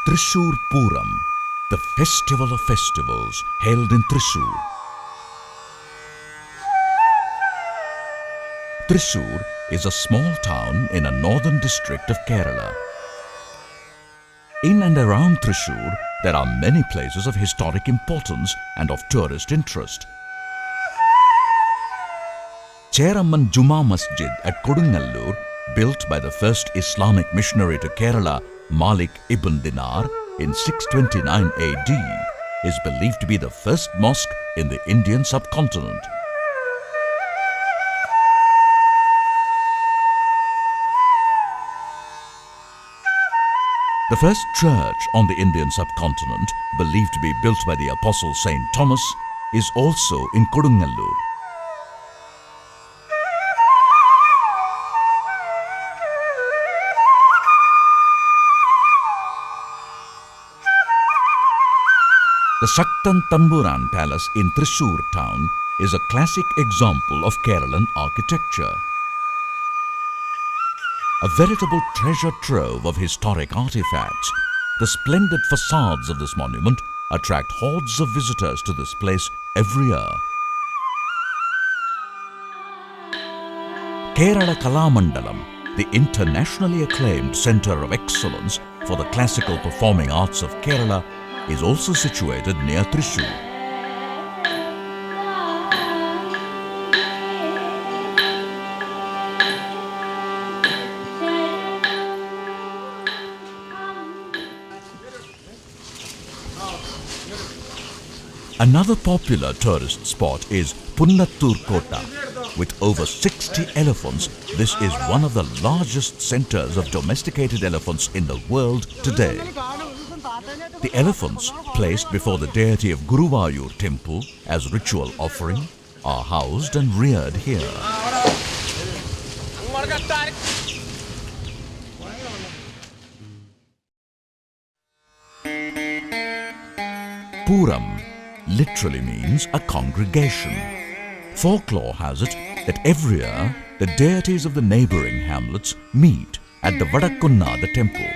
Thrissur Pooram, the festival of festivals held in Thrissur. Thrissur is a small town in a northern district of Kerala. In and around Thrissur, there are many places of historic importance and of tourist interest. Cheramman Juma Masjid at Kodungallur, built by the first Islamic missionary to Kerala, Malik ibn Dinar, in 629 AD, is believed to be the first mosque in the Indian subcontinent. The first church on the Indian subcontinent, believed to be built by the Apostle Saint Thomas, is also in Kodungallur. The Shaktan Tamburan Palace in Thrissur town is a classic example of Keralan architecture. A veritable treasure trove of historic artifacts, the splendid facades of this monument attract hordes of visitors to this place every year. Kerala Kalamandalam, the internationally acclaimed centre of excellence for the classical performing arts of Kerala, is also situated near Thrissur. Another popular tourist spot is Punnattur Kota. With over 60 elephants, this is one of the largest centres of domesticated elephants in the world today. The elephants, placed before the deity of Guruvayur temple as ritual offering, are housed and reared here. Pooram literally means a congregation. Folklore has it that every year the deities of the neighbouring hamlets meet at the Vadakkunnatha temple.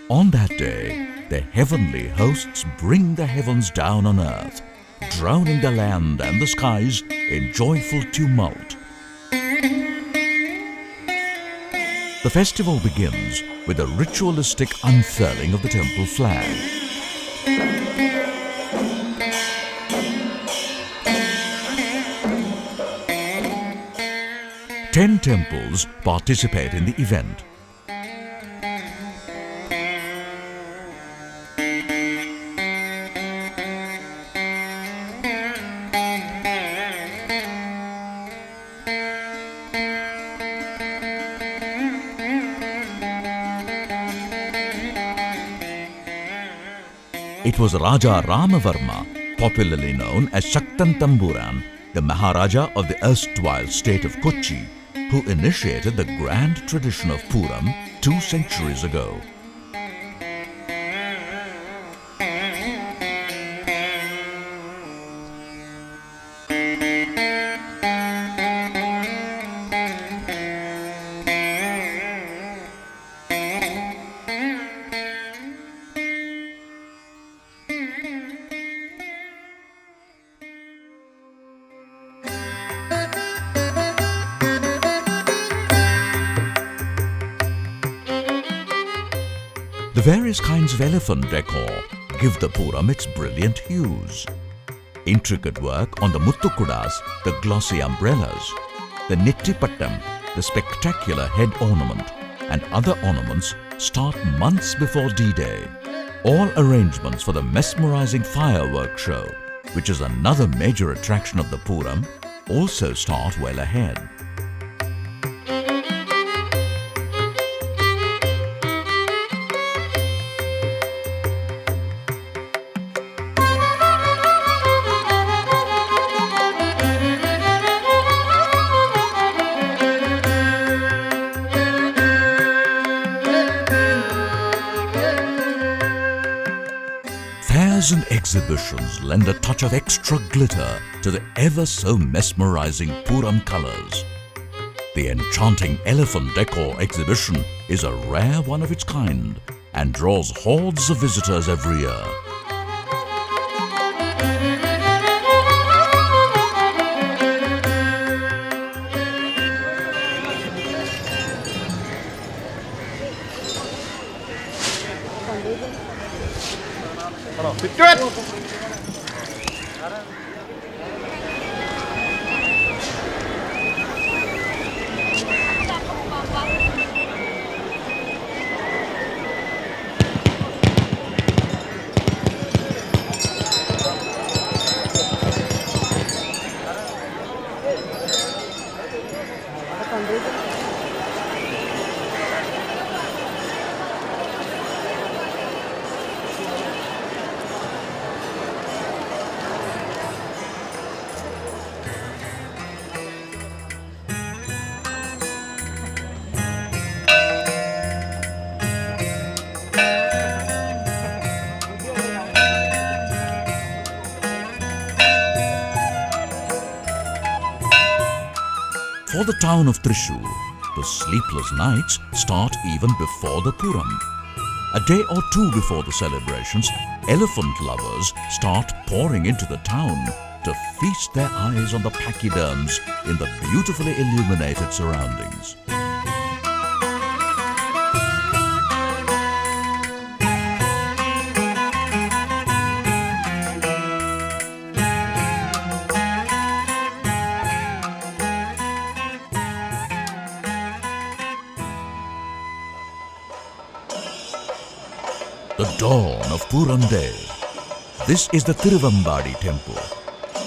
On that day, the heavenly hosts bring the heavens down on earth, drowning the land and the skies in joyful tumult. The festival begins with a ritualistic unfurling of the temple flag. Ten temples participate in the event. It was Raja Ramavarma, popularly known as Shaktan Tamburan, the Maharaja of the erstwhile state of Kochi, who initiated the grand tradition of Pooram 2 centuries ago. The various kinds of elephant decor give the Pooram its brilliant hues. Intricate work on the Muttukudas, the glossy umbrellas, the Nittipattam, the spectacular head ornament, and other ornaments start months before D-Day. All arrangements for the mesmerizing fireworks show, which is another major attraction of the Pooram, also start well ahead. Fairs and exhibitions lend a touch of extra glitter to the ever so mesmerizing Pooram colors. The enchanting elephant decor exhibition is a rare one of its kind and draws hordes of visitors every year. For the town of Thrissur, the sleepless nights start even before the Pooram. A day or two before the celebrations, elephant lovers start pouring into the town to feast their eyes on the pachyderms in the beautifully illuminated surroundings. The dawn of Pooram Day. This is the Tiruvambadi temple.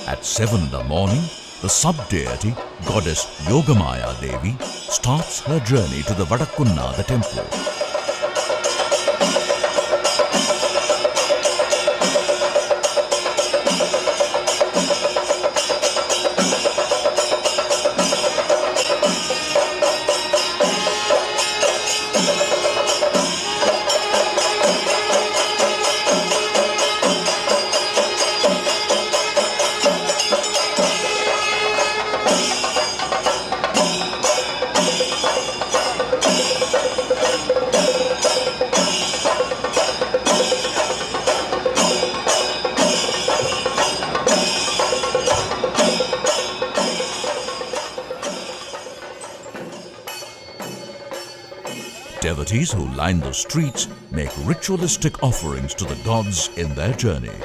At 7 in the morning, the sub-deity, goddess Yogamaya Devi, starts her journey to the Vadakunnatha temple. Devotees who line the streets make ritualistic offerings to the gods in their journey.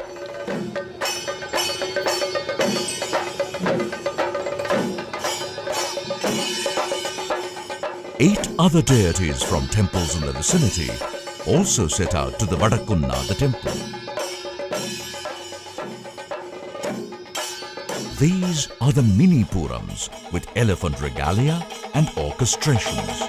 Eight other deities from temples in the vicinity also set out to the Vadakunnatha temple. These are the mini Poorams with elephant regalia and orchestrations.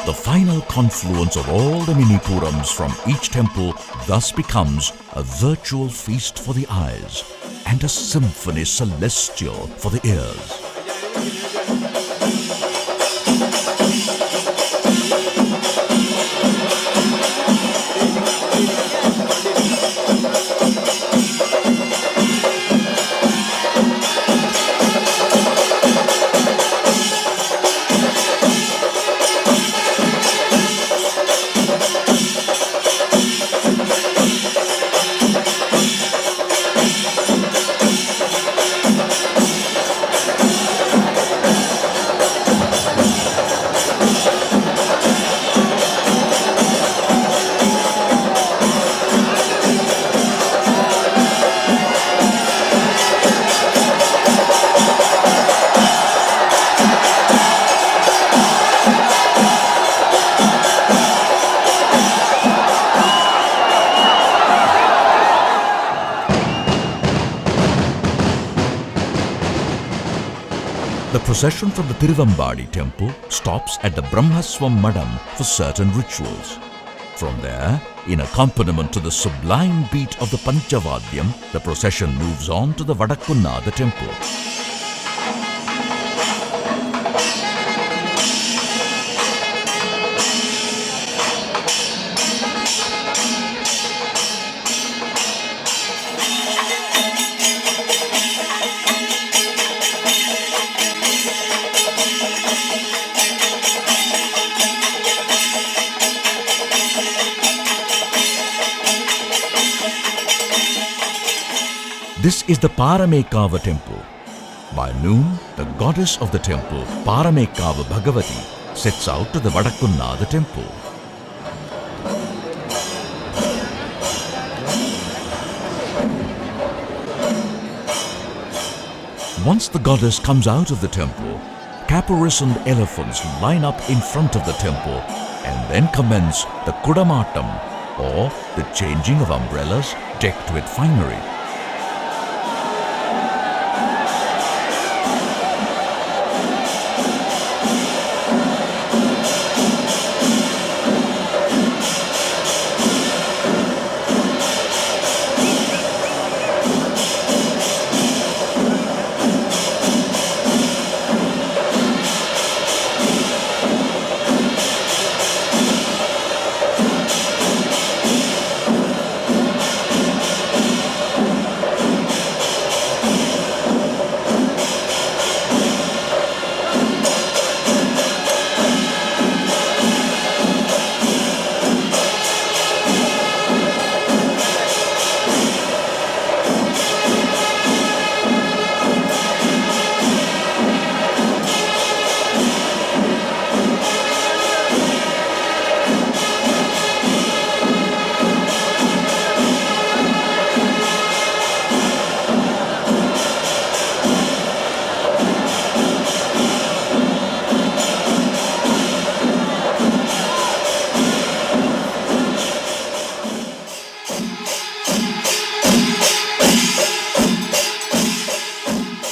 The final confluence of all the mini Poorams from each temple thus becomes a virtual feast for the eyes and a symphony celestial for the ears. procession from the Tiruvambadi temple stops at the Brahmaswam Madam for certain rituals. From there, in accompaniment to the sublime beat of the Panchavadyam, the procession moves on to the Vadakkunnatha temple. This is the Paramekava temple. By noon, the goddess of the temple, Paramekava Bhagavati, sets out to the Vadakkunnatha temple. Once the goddess comes out of the temple, caparisoned elephants line up in front of the temple and then commence the Kudamatam, or the changing of umbrellas decked with finery.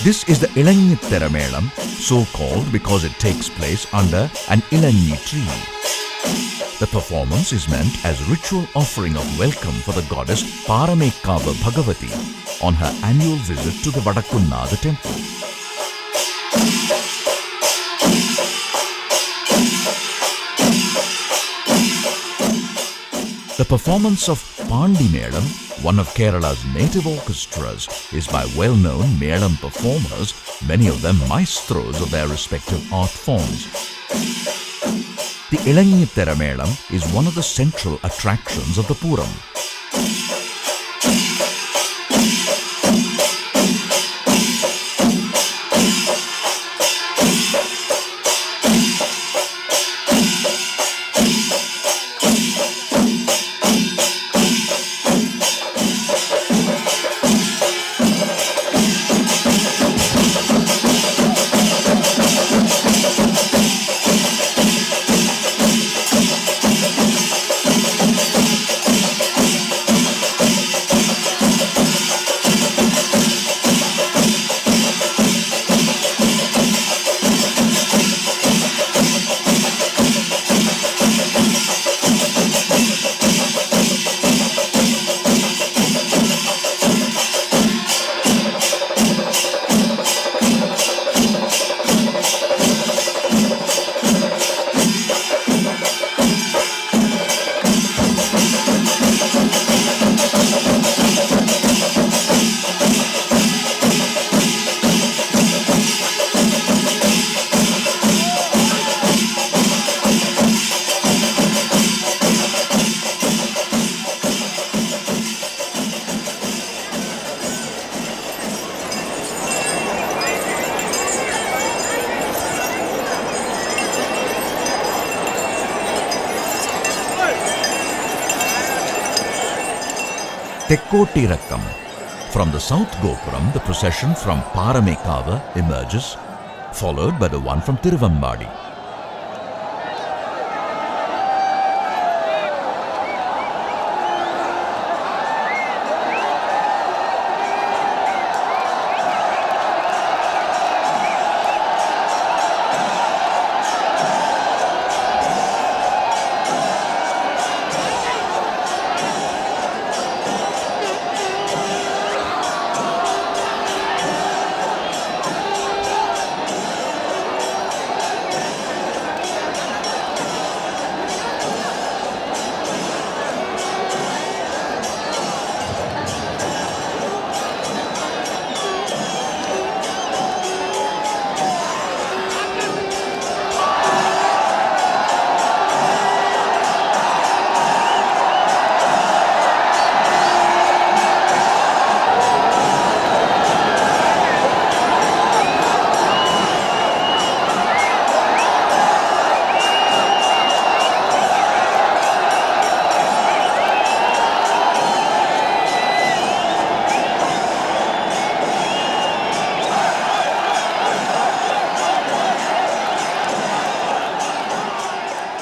This is the Ilangithara Melam, so called because it takes place under an Ilangi tree. The performance is meant as ritual offering of welcome for the goddess Paramekava Bhagavati on her annual visit to the Vadakkunnatha temple. The performance of Pandi Melam, one of Kerala's native orchestras, is by well-known Melam performers, many of them maestros of their respective art forms. The Ilangithara Melam is one of the central attractions of the Pooram. Tekkoti Rakkam. From the South Gopuram, the procession from Paramekava emerges, followed by the one from Tiruvambadi.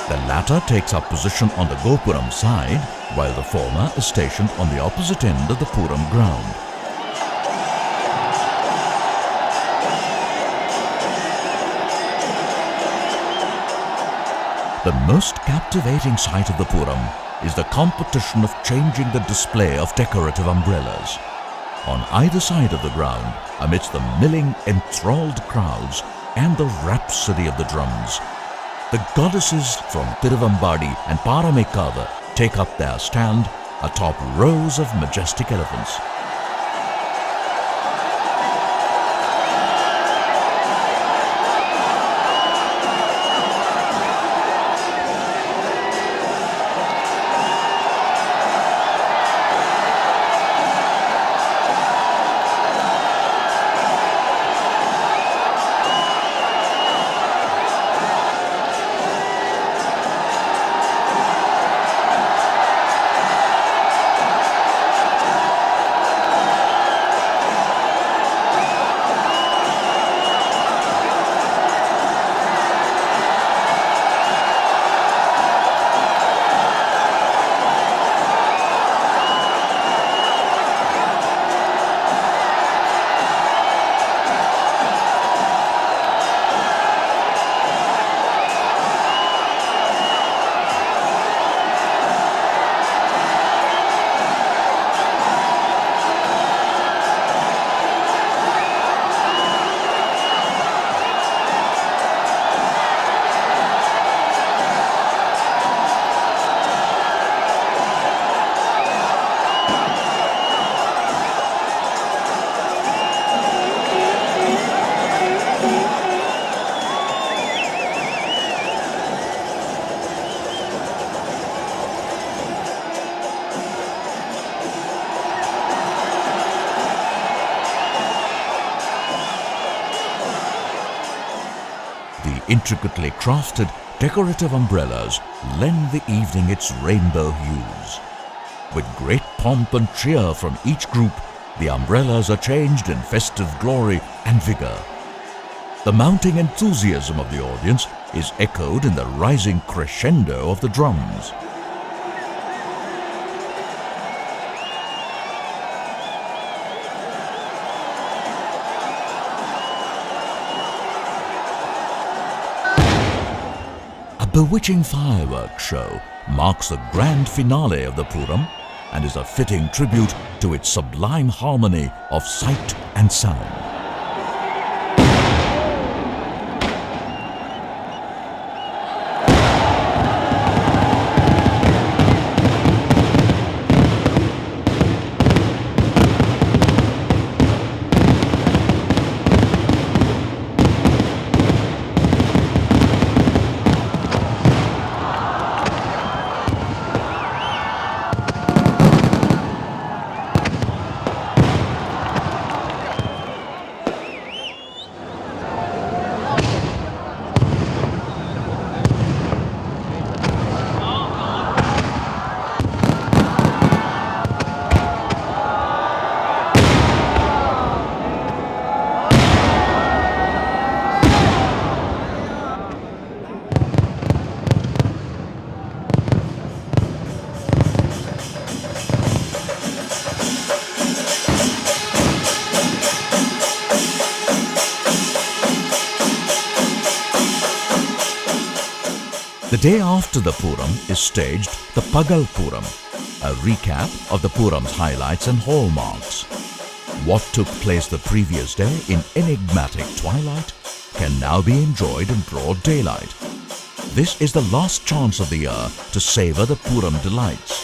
The latter takes up position on the Gopuram side, while the former is stationed on the opposite end of the Pooram ground. The most captivating sight of the Pooram is the competition of changing the display of decorative umbrellas. On either side of the ground, amidst the milling, enthralled crowds and the rhapsody of the drums, the goddesses from Tiruvambadi and Paramekkavu take up their stand atop rows of majestic elephants. The intricately crafted decorative umbrellas lend the evening its rainbow hues. With great pomp and cheer from each group, the umbrellas are changed in festive glory and vigor. The mounting enthusiasm of the audience is echoed in the rising crescendo of the drums. A bewitching fireworks show marks the grand finale of the Pooram and is a fitting tribute to its sublime harmony of sight and sound. The day after the Pooram is staged the Pagal Pooram, a recap of the Pooram's highlights and hallmarks. What took place the previous day in enigmatic twilight can now be enjoyed in broad daylight. This is the last chance of the year to savor the Pooram delights.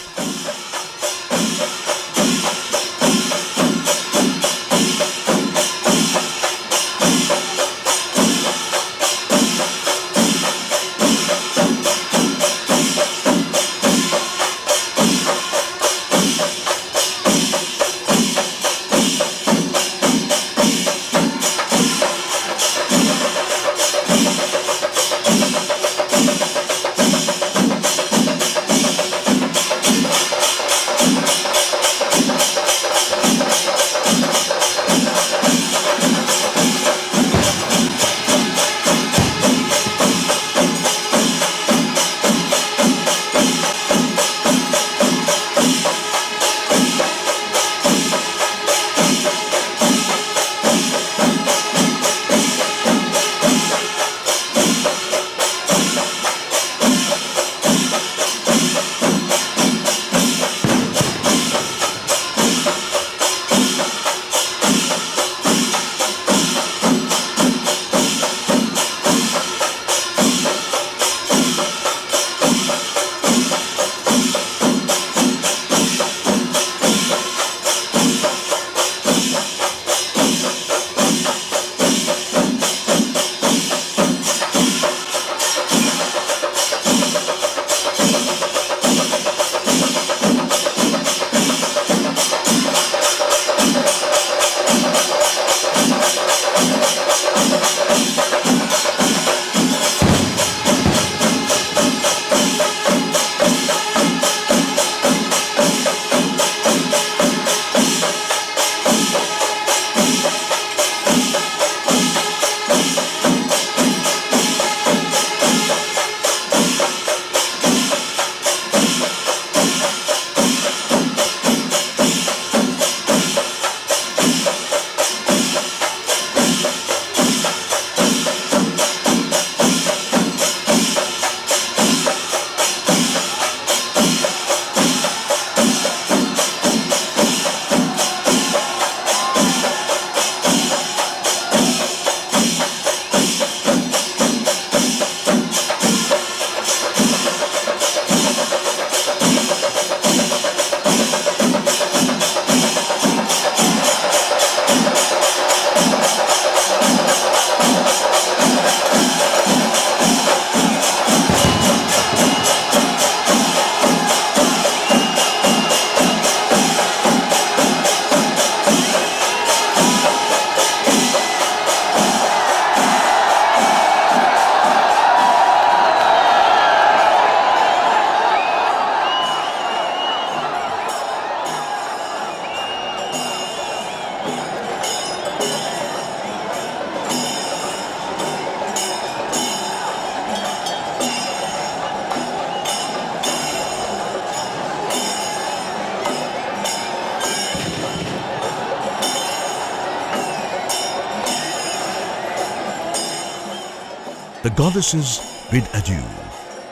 The goddesses bid adieu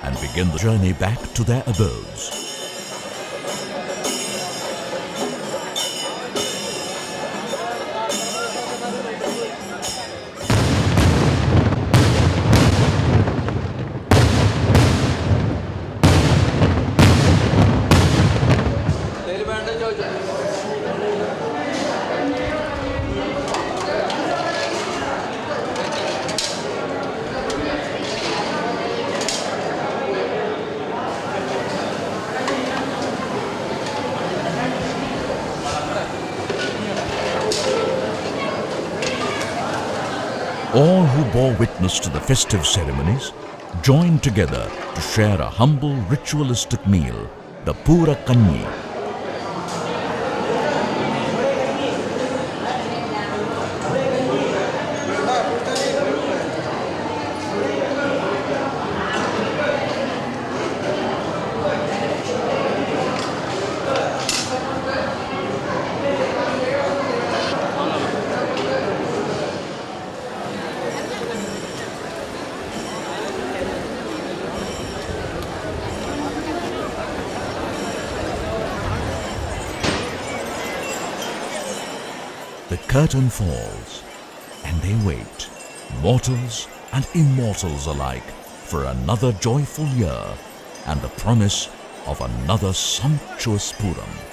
and begin the journey back to their abodes. All who bore witness to the festive ceremonies joined together to share a humble ritualistic meal, the Pura Kanyi. The curtain falls, and they wait, mortals and immortals alike, for another joyful year and the promise of another sumptuous Pooram.